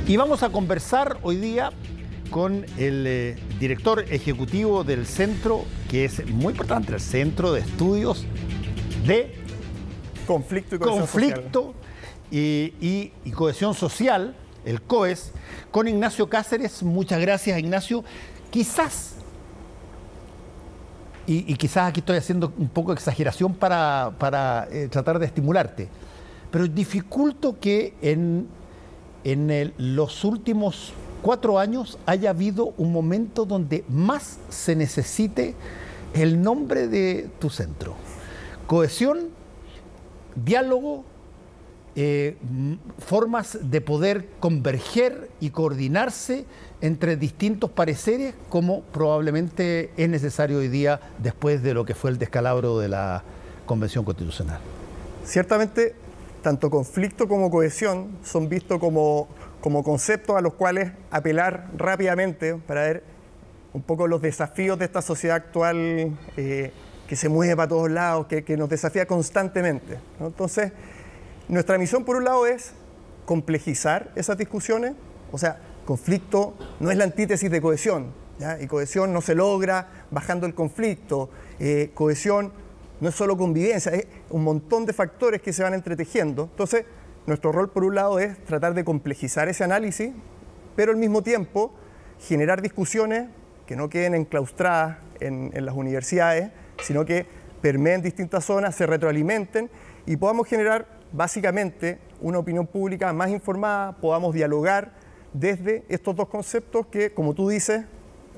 Y vamos a conversar hoy día con el director ejecutivo del centro, que es muy importante, el Centro de Estudios de Conflicto y Cohesión Social. Y Cohesión Social, el COES, con Ignacio Cáceres. Muchas gracias, Ignacio. Quizás, y quizás aquí estoy haciendo un poco de exageración para tratar de estimularte, pero dificulto que en los últimos 4 años haya habido un momento donde más se necesite el nombre de tu centro. Cohesión, diálogo, formas de poder converger y coordinarse entre distintos pareceres, como probablemente es necesario hoy día después de lo que fue el descalabro de la Convención Constitucional. Ciertamente, tanto conflicto como cohesión son vistos como conceptos a los cuales apelar rápidamente para ver un poco los desafíos de esta sociedad actual que se mueve para todos lados, que nos desafía constantemente, ¿no? Entonces, nuestra misión por un lado es complejizar esas discusiones. O sea, conflicto no es la antítesis de cohesión, ¿ya? Y cohesión no se logra bajando el conflicto. Cohesión no es solo convivencia, es un montón de factores que se van entretejiendo. Entonces, nuestro rol por un lado es tratar de complejizar ese análisis, pero al mismo tiempo generar discusiones que no queden enclaustradas en las universidades, sino que permeen distintas zonas, se retroalimenten y podamos generar básicamente una opinión pública más informada, podamos dialogar desde estos dos conceptos que, como tú dices,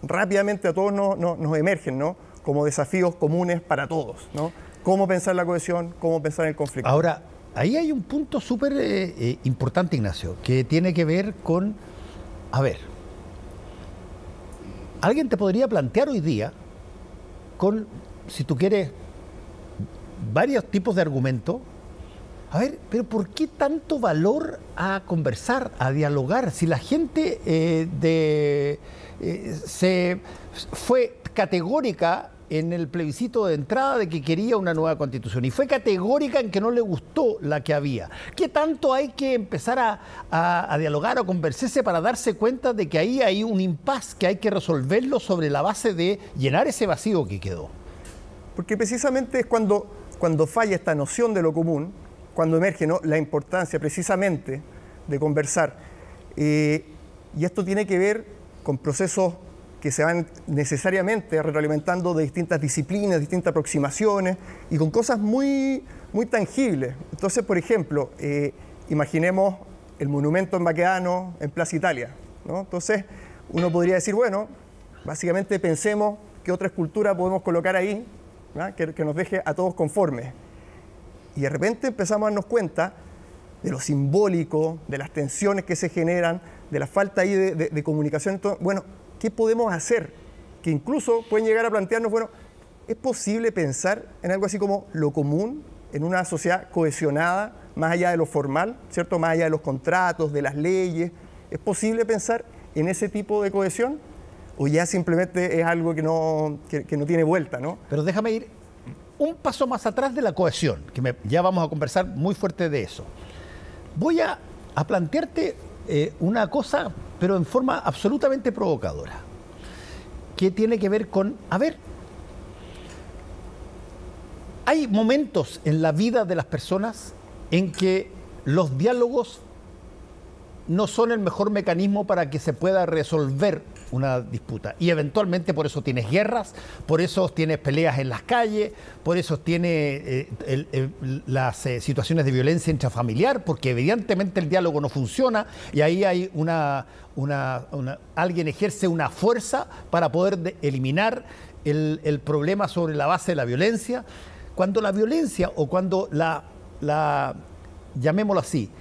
rápidamente a todos nos emergen, ¿no? Como desafíos comunes para todos, ¿no? Cómo pensar la cohesión, cómo pensar en el conflicto. Ahora, ahí hay un punto súper importante, Ignacio, que tiene que ver con, a ver, alguien te podría plantear hoy día con, si tú quieres, varios tipos de argumentos. A ver, pero ¿por qué tanto valor a conversar, a dialogar? Si la gente se fue categórica en el plebiscito de entrada de que quería una nueva constitución y fue categórica en que no le gustó la que había, ¿qué tanto hay que empezar a dialogar o conversarse para darse cuenta de que ahí hay un impasse que hay que resolverlo sobre la base de llenar ese vacío que quedó? Porque precisamente es cuando falla esta noción de lo común, cuando emerge, ¿no?, la importancia precisamente de conversar. Y esto tiene que ver con procesos que se van necesariamente retroalimentando de distintas disciplinas, distintas aproximaciones y con cosas muy, muy tangibles. Entonces, por ejemplo, imaginemos el monumento en Baquedano en Plaza Italia, ¿no? Entonces, uno podría decir, bueno, básicamente pensemos qué otra escultura podemos colocar ahí, ¿no?, que nos deje a todos conformes. Y de repente empezamos a darnos cuenta de lo simbólico, de las tensiones que se generan, de la falta ahí de comunicación. Entonces, bueno, ¿qué podemos hacer? Que incluso pueden llegar a plantearnos, bueno, ¿es posible pensar en algo así como lo común, en una sociedad cohesionada, más allá de lo formal, ¿cierto? Más allá de los contratos, de las leyes? ¿Es posible pensar en ese tipo de cohesión? ¿O ya simplemente es algo que no tiene vuelta, ¿no? Pero déjame ir un paso más atrás de la cohesión, que ya vamos a conversar muy fuerte de eso. Voy a plantearte una cosa, pero en forma absolutamente provocadora, que tiene que ver con, a ver, hay momentos en la vida de las personas en que los diálogos no son el mejor mecanismo para que se pueda resolver una disputa. Y eventualmente por eso tienes guerras, por eso tienes peleas en las calles, por eso tienes las situaciones de violencia intrafamiliar, porque evidentemente el diálogo no funciona y ahí hay alguien ejerce una fuerza para poder eliminar el problema sobre la base de la violencia. Cuando la violencia o cuando llamémoslo así,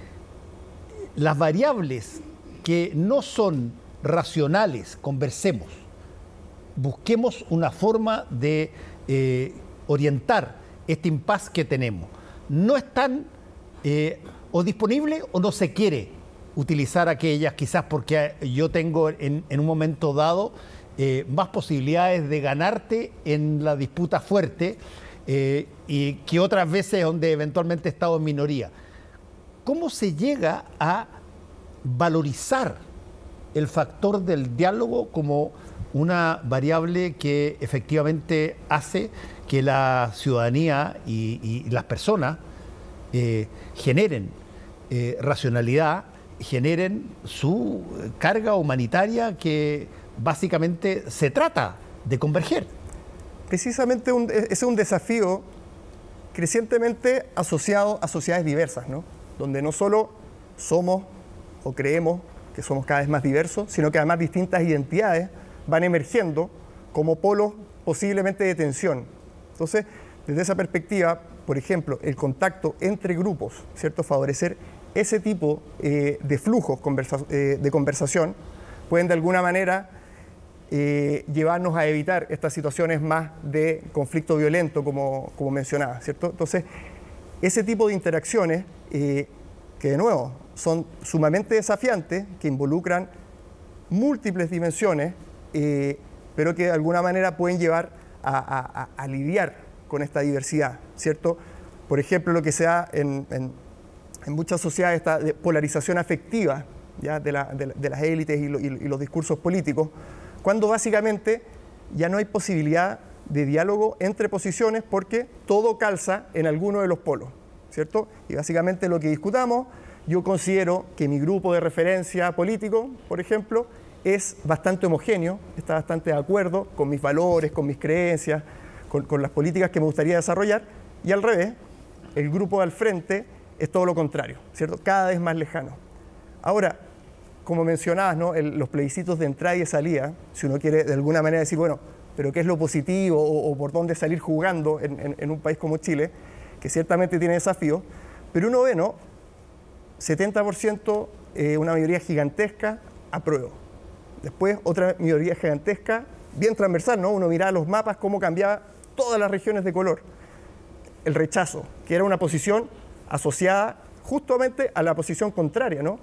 las variables que no son racionales, conversemos, busquemos una forma de orientar este impasse que tenemos. No están o disponibles o no se quiere utilizar aquellas, quizás porque yo tengo en un momento dado más posibilidades de ganarte en la disputa fuerte y que otras veces donde eventualmente he estado en minoría. ¿Cómo se llega a valorizar el factor del diálogo como una variable que efectivamente hace que la ciudadanía y las personas generen racionalidad, generen su carga humanitaria que básicamente se trata de converger. Precisamente ese es un desafío crecientemente asociado a sociedades diversas, ¿no? Donde no solo somos o creemos que somos cada vez más diversos, sino que además distintas identidades van emergiendo como polos posiblemente de tensión. Entonces, desde esa perspectiva, por ejemplo, el contacto entre grupos, ¿cierto? Favorecer ese tipo de flujos de conversación pueden de alguna manera llevarnos a evitar estas situaciones más de conflicto violento, como mencionaba, ¿cierto? Entonces, ese tipo de interacciones, que de nuevo son sumamente desafiantes, que involucran múltiples dimensiones, pero que de alguna manera pueden llevar a lidiar con esta diversidad, ¿cierto? Por ejemplo, lo que se da en muchas sociedades, esta polarización afectiva, ¿ya? de las élites y los discursos políticos, cuando básicamente ya no hay posibilidad de diálogo entre posiciones porque todo calza en alguno de los polos, ¿cierto? Y básicamente lo que discutamos, yo considero que mi grupo de referencia político, por ejemplo, es bastante homogéneo, está bastante de acuerdo con mis valores, con mis creencias, con las políticas que me gustaría desarrollar, y al revés, el grupo al frente es todo lo contrario, ¿cierto? Cada vez más lejano. Ahora, como mencionabas, ¿no? Los plebiscitos de entrada y de salida, si uno quiere de alguna manera decir, bueno, pero ¿qué es lo positivo o por dónde salir jugando en un país como Chile, que ciertamente tiene desafíos, pero uno ve, ¿no? 70%, una mayoría gigantesca, apruebo. Después otra mayoría gigantesca, bien transversal, ¿no? Uno miraba los mapas, cómo cambiaba todas las regiones de color. El rechazo, que era una posición asociada justamente a la posición contraria, ¿no?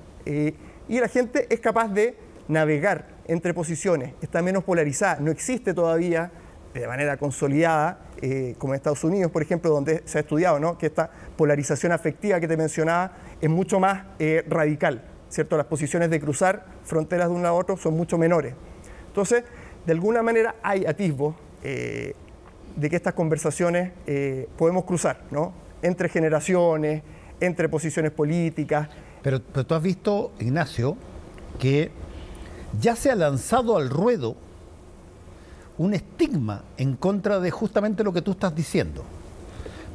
Y la gente es capaz de navegar entre posiciones, está menos polarizada, no existe todavía de manera consolidada, como en Estados Unidos, por ejemplo, donde se ha estudiado, ¿no? Que esta polarización afectiva que te mencionaba es mucho más radical, ¿cierto? Las posiciones de cruzar fronteras de un lado a otro son mucho menores. Entonces, de alguna manera hay atisbos de que estas conversaciones podemos cruzar, ¿no? Entre generaciones, entre posiciones políticas. Pero tú has visto, Ignacio, que ya se ha lanzado al ruedo un estigma en contra de justamente lo que tú estás diciendo.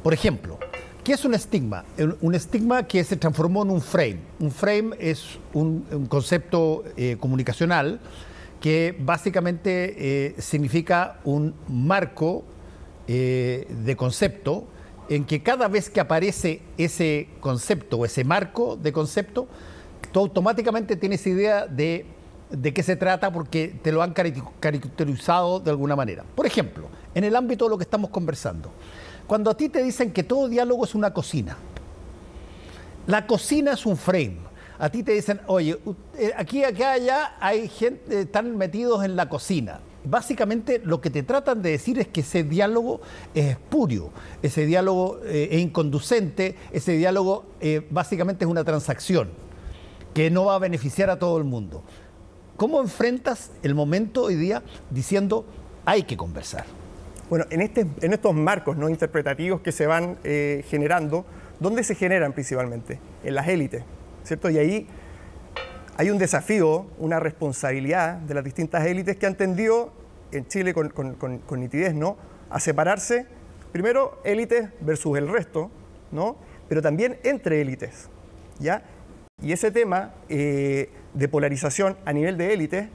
Por ejemplo, ¿qué es un estigma? Un estigma que se transformó en un frame. Un frame es un concepto comunicacional que básicamente significa un marco de concepto en que cada vez que aparece ese concepto o ese marco de concepto, tú automáticamente tienes idea de qué se trata porque te lo han caracterizado de alguna manera. Por ejemplo, en el ámbito de lo que estamos conversando, cuando a ti te dicen que todo diálogo es una cocina, la cocina es un frame. A ti te dicen, oye, aquí, acá, allá hay gente, están metidos en la cocina. Básicamente lo que te tratan de decir es que ese diálogo es espurio, ese diálogo es inconducente, ese diálogo básicamente es una transacción que no va a beneficiar a todo el mundo. ¿Cómo enfrentas el momento hoy día diciendo hay que conversar? Bueno, en estos marcos, ¿no? interpretativos que se van generando, ¿dónde se generan principalmente? En las élites, ¿cierto? Y ahí hay un desafío, una responsabilidad de las distintas élites que han tendido en Chile con nitidez, ¿no? A separarse, primero élites versus el resto, ¿no? Pero también entre élites, ¿ya? Y ese tema de polarización a nivel de élites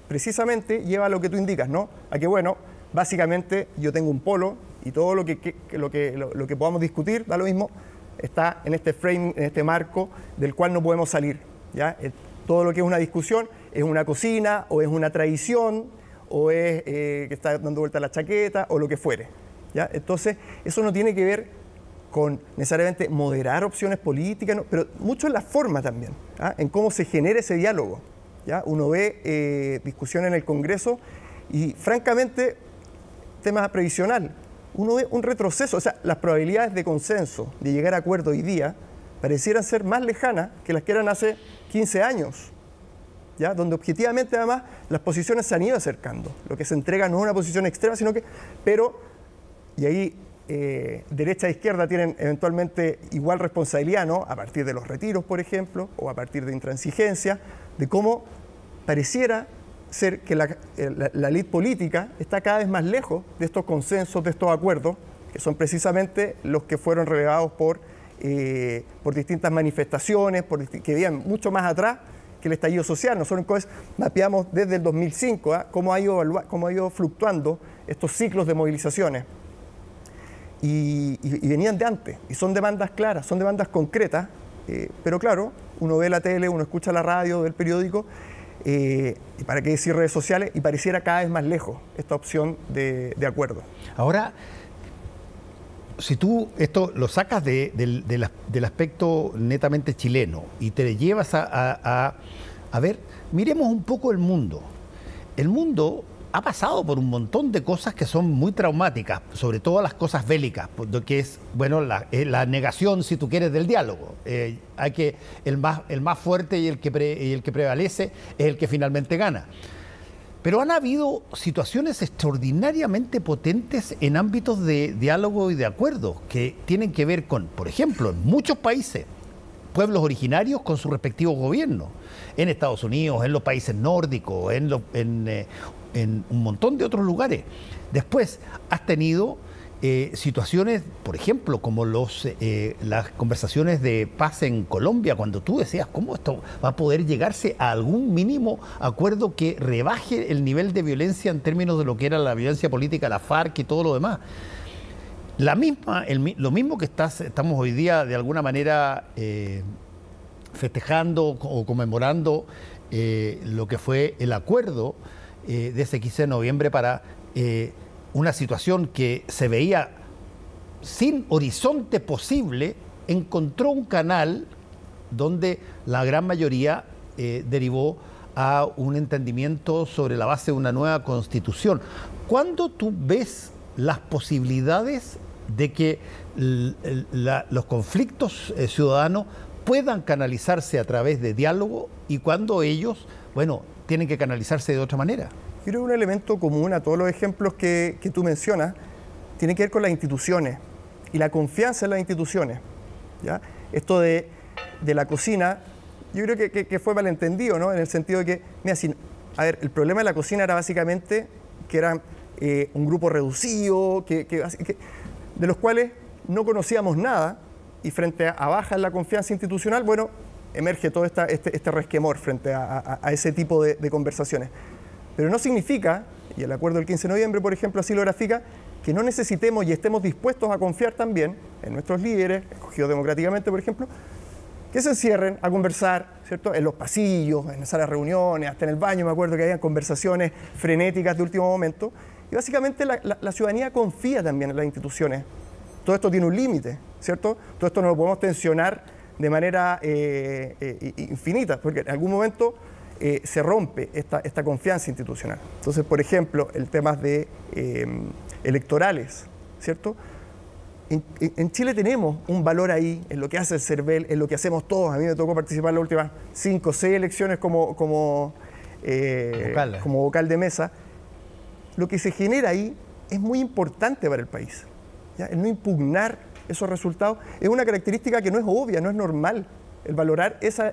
precisamente lleva a lo que tú indicas, ¿no? A que, bueno, básicamente yo tengo un polo y todo lo que podamos discutir, da lo mismo, está en este frame, en este marco del cual no podemos salir, ¿ya? Todo lo que es una discusión es una cocina o es una tradición o es que está dando vuelta la chaqueta o lo que fuere, ¿ya? Entonces, eso no tiene que ver con necesariamente moderar opciones políticas, ¿no? Pero mucho en la forma también, ¿ah? En cómo se genera ese diálogo, ¿ya? Uno ve discusión en el Congreso y, francamente, tema previsional, uno ve un retroceso, o sea, las probabilidades de consenso, de llegar a acuerdo hoy día, parecieran ser más lejanas que las que eran hace 15 años, ¿ya? Donde objetivamente además las posiciones se han ido acercando. Lo que se entrega no es una posición extrema, sino que, y ahí derecha e izquierda tienen eventualmente igual responsabilidad, ¿no? A partir de los retiros, por ejemplo, o a partir de intransigencia, de cómo pareciera ser que la élite política está cada vez más lejos de estos consensos, de estos acuerdos, que son precisamente los que fueron relevados por distintas manifestaciones, que vivían mucho más atrás que el estallido social. Nosotros entonces mapeamos desde el 2005 cómo ha ido fluctuando estos ciclos de movilizaciones. Y venían de antes, y son demandas claras, son demandas concretas, pero claro, uno ve la tele, uno escucha la radio, ve el periódico, y para qué decir redes sociales, y pareciera cada vez más lejos esta opción de acuerdo. Ahora, si tú esto lo sacas del aspecto netamente chileno y te llevas a ver, miremos un poco el mundo. El mundo ha pasado por un montón de cosas que son muy traumáticas, sobre todo las cosas bélicas, que es, bueno, la negación, si tú quieres, del diálogo. El más fuerte y el que prevalece es el que finalmente gana. Pero han habido situaciones extraordinariamente potentes en ámbitos de diálogo y de acuerdo, que tienen que ver con, por ejemplo, en muchos países, pueblos originarios con sus respectivos gobiernos, en Estados Unidos, en los países nórdicos, en un montón de otros lugares. Después has tenido situaciones, por ejemplo, como las conversaciones de paz en Colombia, cuando tú decías, ¿cómo esto va a poder llegarse a algún mínimo acuerdo que rebaje el nivel de violencia en términos de lo que era la violencia política, la FARC y todo lo demás? Lo mismo que estamos hoy día de alguna manera festejando o conmemorando lo que fue el acuerdo de ese 15 de noviembre para una situación que se veía sin horizonte posible, encontró un canal donde la gran mayoría derivó a un entendimiento sobre la base de una nueva constitución. ¿Cuándo tú ves las posibilidades de que los conflictos ciudadanos puedan canalizarse a través de diálogo y cuando ellos, bueno, tienen que canalizarse de otra manera? Yo creo que un elemento común a todos los ejemplos que tú mencionas tiene que ver con las instituciones y la confianza en las instituciones, ¿ya? Esto de la cocina, yo creo que fue malentendido, ¿no? En el sentido de que, mira, el problema de la cocina era básicamente que eran un grupo reducido, de los cuales no conocíamos nada, y frente a baja en la confianza institucional, bueno, emerge todo este resquemor frente a ese tipo de conversaciones. Pero no significa, y el acuerdo del 15 de noviembre, por ejemplo, así lo grafica, que no necesitemos y estemos dispuestos a confiar también en nuestros líderes, escogidos democráticamente, por ejemplo, que se encierren a conversar, ¿cierto?, en los pasillos, en las salas de reuniones, hasta en el baño. Me acuerdo que había conversaciones frenéticas de último momento. Y básicamente la ciudadanía confía también en las instituciones. Todo esto tiene un límite, ¿cierto? Todo esto no lo podemos tensionar de manera infinita, porque en algún momento se rompe esta confianza institucional. Entonces, por ejemplo, el tema de electorales, ¿cierto? En Chile tenemos un valor ahí, en lo que hace el CERVEL, en lo que hacemos todos. A mí me tocó participar en las últimas 5 o 6 elecciones como vocal de mesa. Lo que se genera ahí es muy importante para el país, ¿ya? El no impugnar esos resultados es una característica que no es obvia, no es normal. El valorar ese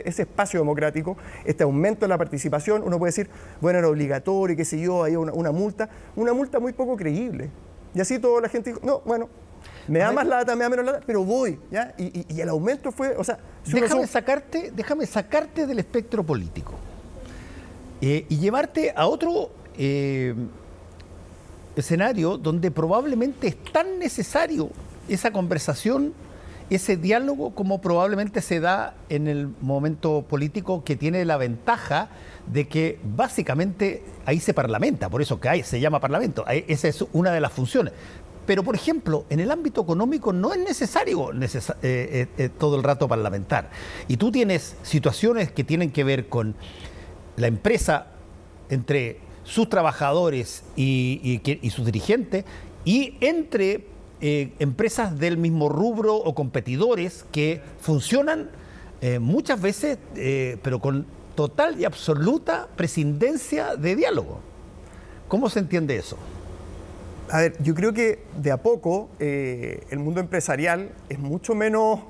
espacio democrático, este aumento de la participación. Uno puede decir, bueno, era obligatorio, qué sé yo, hay una multa muy poco creíble. Y así toda la gente dijo, no, bueno, me da más lata, me da menos lata, pero voy, ¿ya? Y el aumento fue, o sea... Déjame sacarte del espectro político y llevarte a otro escenario donde probablemente es tan necesario esa conversación, ese diálogo, como probablemente se da en el momento político, que tiene la ventaja de que básicamente ahí se parlamenta, por eso que se llama parlamento, esa es una de las funciones. Pero, por ejemplo, en el ámbito económico no es necesario todo el rato parlamentar. Y tú tienes situaciones que tienen que ver con la empresa entre sus trabajadores y sus dirigentes, y entre empresas del mismo rubro o competidores que funcionan muchas veces, pero con total y absoluta prescindencia de diálogo. ¿Cómo se entiende eso? A ver, yo creo que de a poco el mundo empresarial es mucho menos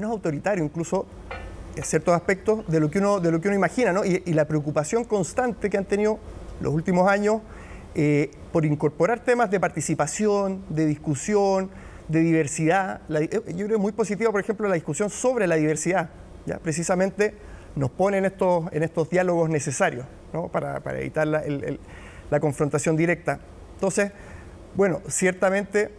autoritario, incluso en ciertos aspectos de lo que uno imagina, ¿no? Y la preocupación constante que han tenido los últimos años por incorporar temas de participación, de discusión, de diversidad. Yo creo que es muy positiva, por ejemplo, la discusión sobre la diversidad, ¿ya? Precisamente nos pone en estos diálogos necesarios, ¿no? para evitar la confrontación directa. Entonces, bueno, ciertamente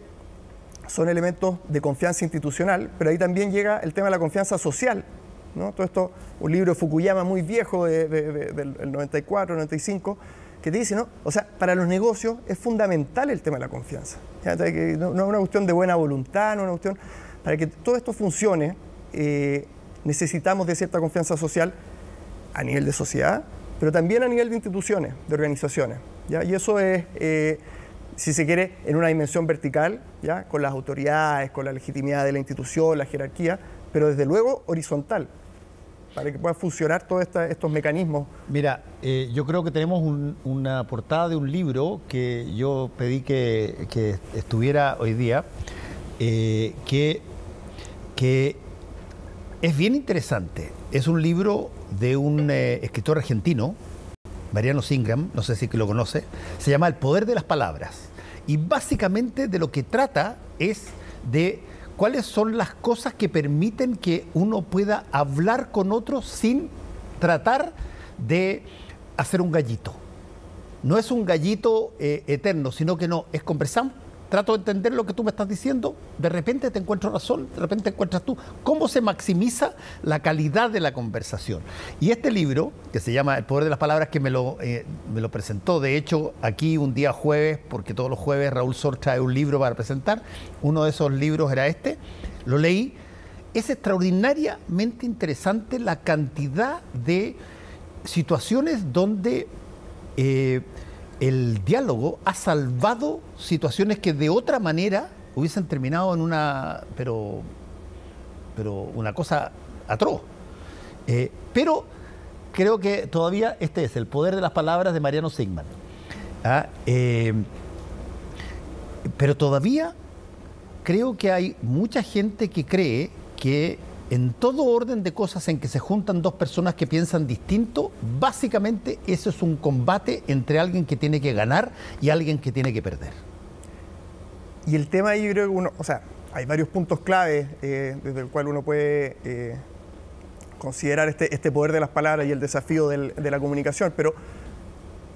son elementos de confianza institucional, pero ahí también llega el tema de la confianza social, ¿no? Todo esto, un libro de Fukuyama muy viejo, del 94, 95, que te dice, ¿no? O sea, para los negocios es fundamental el tema de la confianza. ¿Ya? No es una cuestión de buena voluntad, no es una cuestión... Para que todo esto funcione, necesitamos de cierta confianza social a nivel de sociedad, pero también a nivel de instituciones, de organizaciones, ¿ya? Y eso es, si se quiere, en una dimensión vertical, ¿ya? Con las autoridades, con la legitimidad de la institución, la jerarquía, pero desde luego horizontal, para que puedan funcionar todos estos mecanismos. Mira, yo creo que tenemos una portada de un libro que yo pedí que estuviera hoy día, que es bien interesante. Es un libro de un escritor argentino, Mariano Singram, no sé si lo conoce, se llama El poder de las palabras. Y básicamente de lo que trata es de cuáles son las cosas que permiten que uno pueda hablar con otros sin tratar de hacer un gallito. No es un gallito eterno, sino que no, es conversar. Trato de entender lo que tú me estás diciendo, de repente te encuentro razón, de repente encuentras tú. ¿Cómo se maximiza la calidad de la conversación? Y este libro, que se llama El poder de las palabras, que me lo presentó, de hecho, aquí un día jueves, porque todos los jueves Raúl Sor trae un libro para presentar, uno de esos libros era este, lo leí. Es extraordinariamente interesante la cantidad de situaciones donde... el diálogo ha salvado situaciones que de otra manera hubiesen terminado en pero una cosa atroz. Pero creo que todavía este es El poder de las palabras de Mariano Sigman. Pero todavía creo que hay mucha gente que cree que en todo orden de cosas en que se juntan dos personas que piensan distinto, básicamente eso es un combate entre alguien que tiene que ganar y alguien que tiene que perder. Y el tema ahí, yo creo que hay varios puntos claves desde el cual uno puede considerar este poder de las palabras y el desafío de la comunicación, pero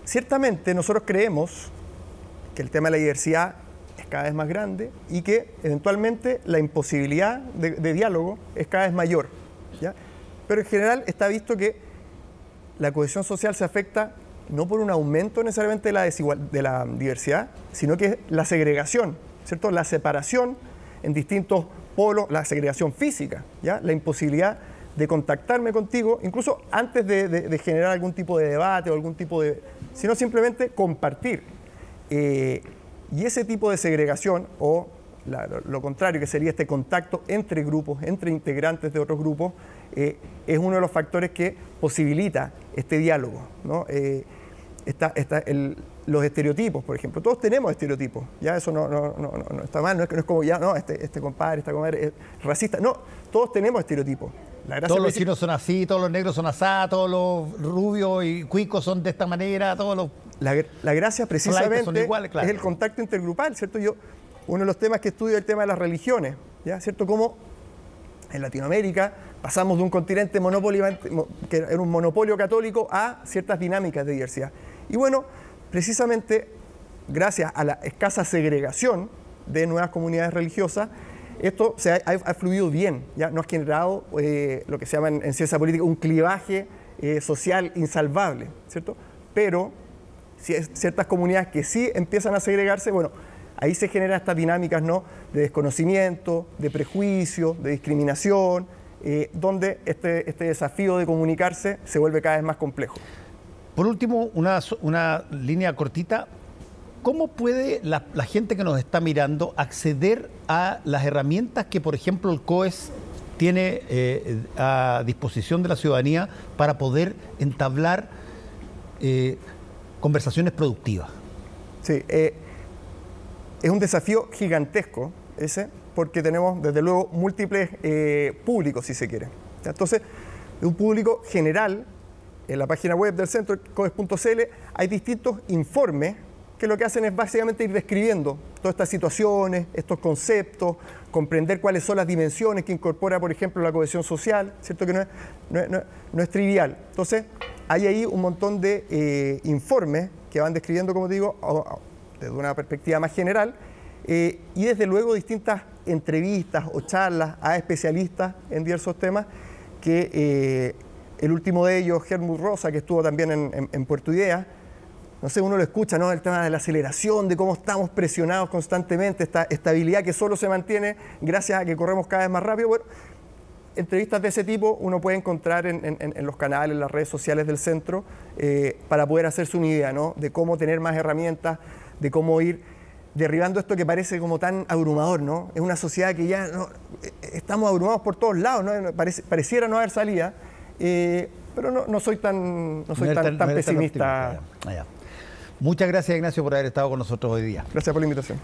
ciertamente nosotros creemos que el tema de la diversidad es cada vez más grande y que eventualmente la imposibilidad de diálogo es cada vez mayor, ¿ya? Pero en general está visto que la cohesión social se afecta no por un aumento necesariamente de la diversidad, sino que es la segregación, ¿cierto? La separación en distintos polos, la segregación física, ¿ya? La imposibilidad de contactarme contigo, incluso antes de generar algún tipo de debate o algún tipo de... sino simplemente compartir. Y ese tipo de segregación, o lo contrario, que sería este contacto entre grupos, entre integrantes de otros grupos, es uno de los factores que posibilita este diálogo, ¿no? Los estereotipos, por ejemplo. Todos tenemos estereotipos, ya eso no está mal, no es como ya, no, este compadre, esta comadre es racista. No, todos tenemos estereotipos. Todos los chinos son así, todos los negros son así, todos los rubios y cuicos son de esta manera, todos los... La gracia precisamente iguales, claro, es el contacto intergrupal, ¿cierto? Uno de los temas que estudio es el tema de las religiones, ¿ya? ¿Cierto? Como en Latinoamérica pasamos de un continente que era un monopolio católico a ciertas dinámicas de diversidad. Y bueno, precisamente gracias a la escasa segregación de nuevas comunidades religiosas, esto ha fluido bien, ya no ha generado lo que se llama en ciencia política un clivaje social insalvable, ¿cierto? Pero ciertas comunidades que sí empiezan a segregarse, bueno, ahí se generan estas dinámicas, ¿no? De desconocimiento, de prejuicio, de discriminación, donde este desafío de comunicarse se vuelve cada vez más complejo. Por último, una línea cortita. ¿cómo puede la gente que nos está mirando acceder a las herramientas que, por ejemplo, el COES tiene a disposición de la ciudadanía para poder entablar conversaciones productivas? Sí, es un desafío gigantesco ese, porque tenemos desde luego múltiples públicos, si se quiere. Entonces, de un público general, en la página web del centro, coes.cl, hay distintos informes que lo que hacen es básicamente ir describiendo todas estas situaciones, estos conceptos, comprender cuáles son las dimensiones que incorpora, por ejemplo, la cohesión social, ¿cierto? Que no es trivial. Entonces, hay ahí un montón de informes que van describiendo, como te digo, desde una perspectiva más general, y desde luego distintas entrevistas o charlas a especialistas en diversos temas, que el último de ellos, Helmut Rosa, que estuvo también en Puerto Idea, no sé, uno lo escucha, ¿no? El tema de la aceleración, de cómo estamos presionados constantemente, esta estabilidad que solo se mantiene gracias a que corremos cada vez más rápido. Bueno, entrevistas de ese tipo uno puede encontrar en los canales, en las redes sociales del centro, para poder hacerse una idea, ¿no? De cómo tener más herramientas, de cómo ir derribando esto que parece como tan abrumador, ¿no? Es una sociedad que ya estamos abrumados por todos lados, ¿no? Pareciera no haber salida, pero no soy tan pesimista. Muchas gracias, Ignacio, por haber estado con nosotros hoy día. Gracias por la invitación.